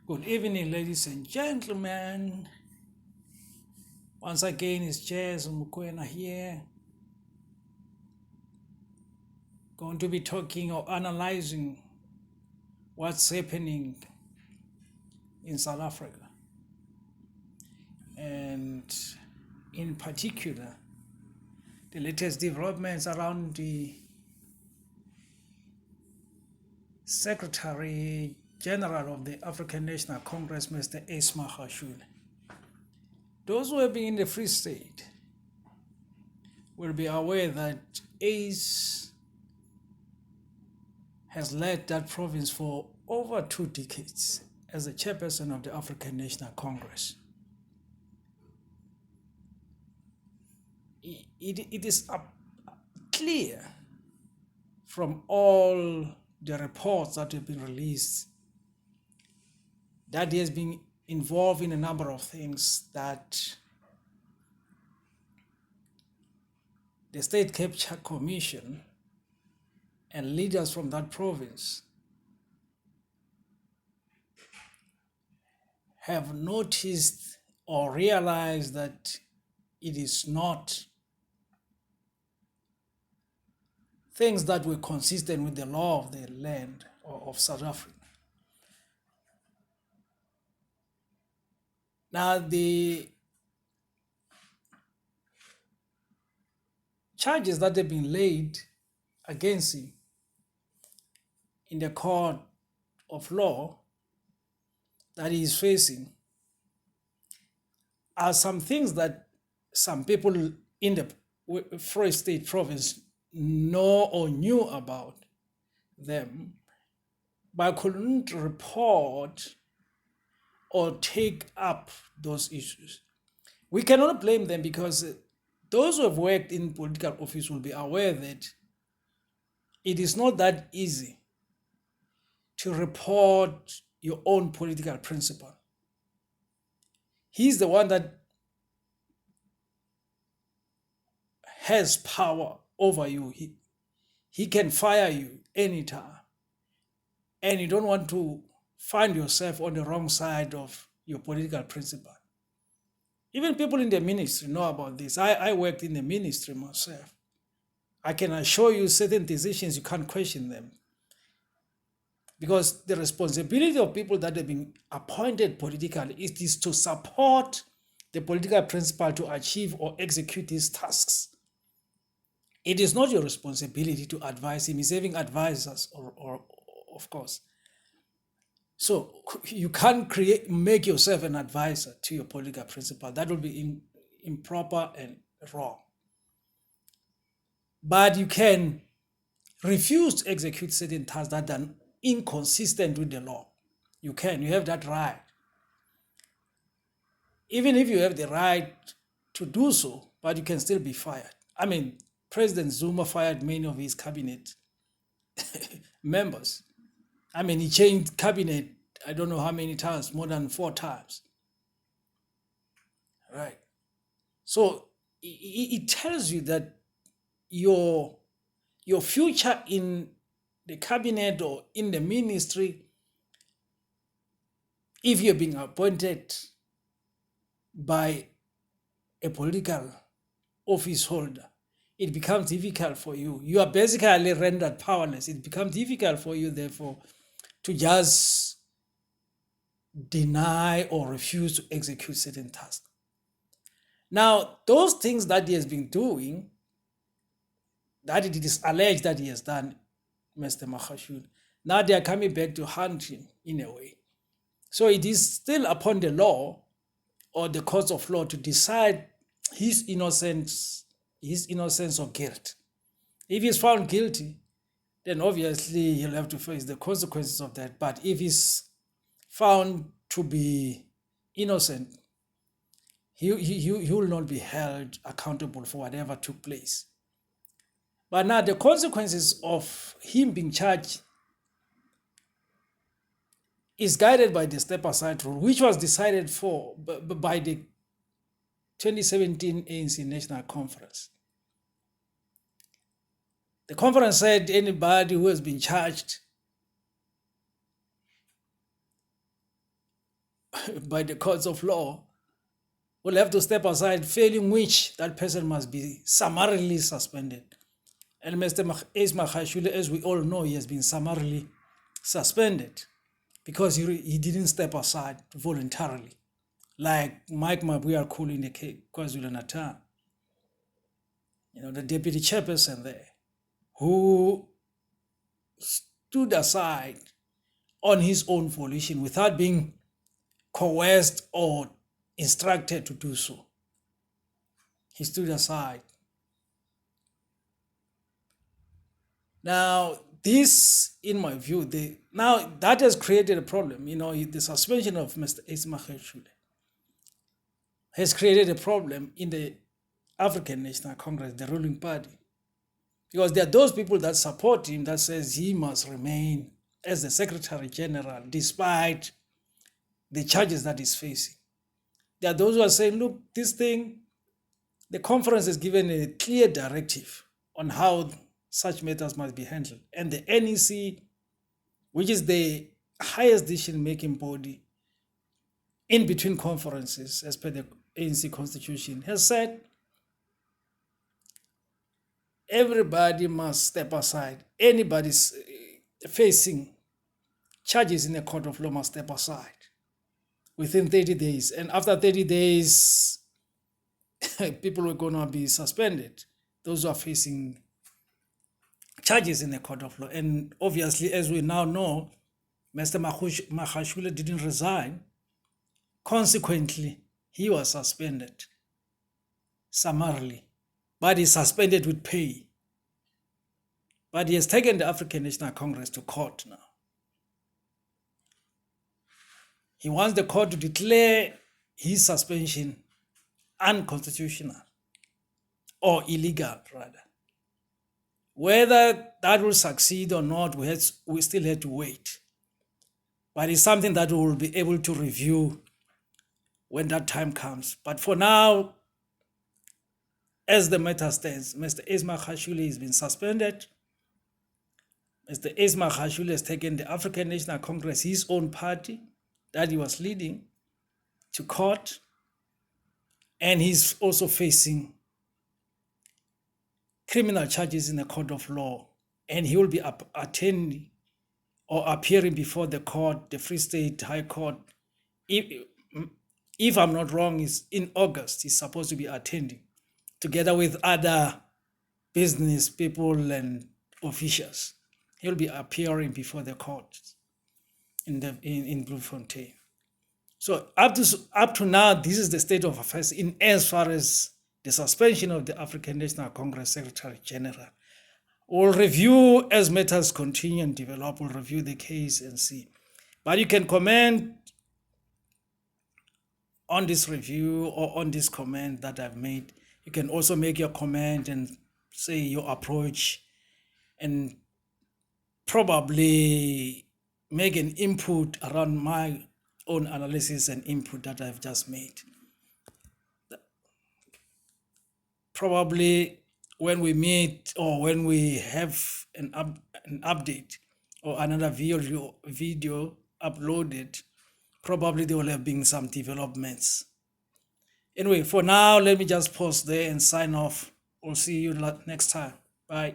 Good evening, ladies and gentlemen. Once again, it's Jazz Mukwena here. Going to be talking or analyzing what's happening in South Africa. And in particular, the latest developments around the Secretary General of the African National Congress, Mr. Ace Magashule. Those who have been in the Free State will be aware that Ace has led that province for over 2 decades as the chairperson of the African National Congress. It is clear from all the reports that have been released that he has been involved in a number of things that the State Capture Commission and leaders from that province have noticed or realized that it is not things that were consistent with the law of the land of South Africa. Now, the charges that have been laid against him in the court of law that he is facing are some things that some people in the Free State province know or knew about them, but couldn't report or take up those issues. We cannot blame them because those who have worked in political office will be aware that it is not that easy to report your own political principle. He's the one that has power over you. He can fire you anytime. And you don't want to find yourself on the wrong side of your political principle. Even people in the ministry know about this. I worked in the ministry myself. I can assure you certain decisions, you can't question them. Because the responsibility of people that have been appointed politically is to support the political principle to achieve or execute these tasks. It is not your responsibility to advise him. He's having advisors, or of course. So you can't make yourself an advisor to your political principle. That will be improper and wrong. But you can refuse to execute certain tasks that are inconsistent with the law. You have that right. Even if you have the right to do so, but you can still be fired. I mean, President Zuma fired many of his cabinet members. I mean, he changed cabinet, I don't know how many times, more than 4 times. Right. So it tells you that your future in the cabinet or in the ministry, if you're being appointed by a political office holder, it becomes difficult for you. You are basically rendered powerless. It becomes difficult for you, therefore, to just deny or refuse to execute certain tasks. Now, those things that he has been doing, that it is alleged that he has done, Mr. Magashule, now they are coming back to hunt him in a way. So it is still upon the law or the courts of law to decide his innocence or guilt. If he's found guilty, then obviously he'll have to face the consequences of that. But if he's found to be innocent, he will not be held accountable for whatever took place. But now the consequences of him being charged is guided by the step-aside rule, which was decided by the 2017 ANC National Conference. The conference said anybody who has been charged by the courts of law will have to step aside, failing which that person must be summarily suspended. And Mr. Ace Magashule, as we all know, he has been summarily suspended because he didn't step aside voluntarily, like Mike Mabuya Cool in the KwaZulu-Natal, the deputy chairperson there, who stood aside on his own volition without being coerced or instructed to do so. He stood aside. Now, this, in my view, now that has created a problem. The suspension of Mr. Ace Magashule has created a problem in the African National Congress, the ruling party, because there are those people that support him that says he must remain as the Secretary General despite the charges that he's facing. There are those who are saying, look, this thing, the conference has given a clear directive on how such matters must be handled. And the NEC, which is the highest decision-making body in between conferences, as per the ANC constitution, has said everybody must step aside. Anybody facing charges in a court of law must step aside within 30 days. And after 30 days, people are going to be suspended, those who are facing charges in the court of law. And obviously, as we now know, Mr. Magashule didn't resign. Consequently, he was suspended summarily, but he's suspended with pay. But he has taken the African National Congress to court now. He wants the court to declare his suspension unconstitutional or illegal, rather. Whether that will succeed or not, we still have to wait. But it's something that we will be able to review when that time comes. But for now, as the matter stands, Mr. Ace Magashule has been suspended. Mr. Ace Magashule has taken the African National Congress, his own party that he was leading, to court. And he's also facing criminal charges in the court of law. And he will be attending or appearing before the court, the Free State High Court. If I'm not wrong, is in August. He's supposed to be attending together with other business people and officials. He'll be appearing before the court in Bloemfontein. So up to now, this is the state of affairs in as far as the suspension of the African National Congress Secretary General. We'll review as matters continue and develop. We'll review the case and see. But you can comment on this review or on this comment that I've made. You can also make your comment and say your approach and probably make an input around my own analysis and input that I've just made. Probably when we meet or when we have an update or another video uploaded, probably there will have been some developments. Anyway, for now, let me just pause there and sign off. We'll see you next time. Bye.